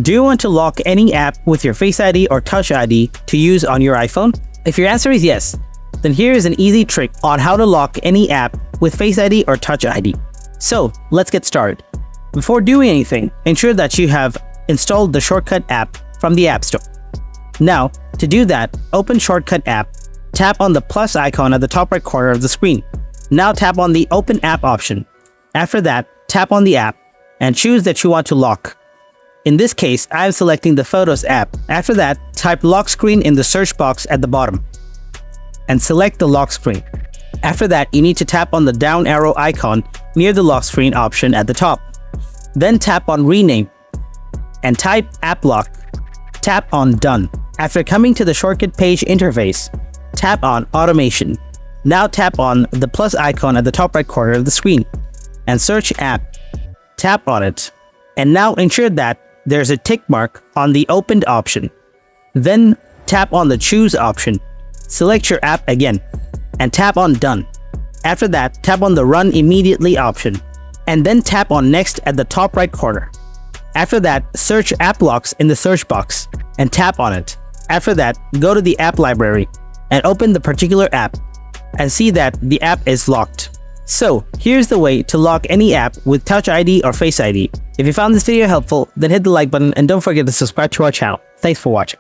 Do you want to lock any app with your Face ID or Touch ID to use on your iPhone? If your answer is yes, then here is an easy trick on how to lock any app with Face ID or Touch ID. So let's get started. Before doing anything, ensure that you have installed the Shortcut app from the App Store. Now, to do that, open Shortcut app, tap on the plus icon at the top right corner of the screen. Now tap on the Open App option. After that, tap on the app and choose that you want to lock. In this case, I am selecting the Photos app. After that, type lock screen in the search box at the bottom and select the lock screen. After that, you need to tap on the down arrow icon near the lock screen option at the top. Then tap on Rename and type App Lock. Tap on Done. After coming to the Shortcut page interface, tap on Automation. Now tap on the plus icon at the top right corner of the screen and search App. Tap on it. And now ensure that there's a tick mark on the Opened option. Then tap on the Choose option. Select your app again and tap on Done. After that, tap on the Run Immediately option and then tap on Next at the top right corner. After that, search App Locks in the search box and tap on it. After that, go to the app library and open the particular app and see that the app is locked. So here's the way to lock any app with Touch ID or Face ID. If you found this video helpful, then hit the like button and don't forget to subscribe to our channel. Thanks for watching.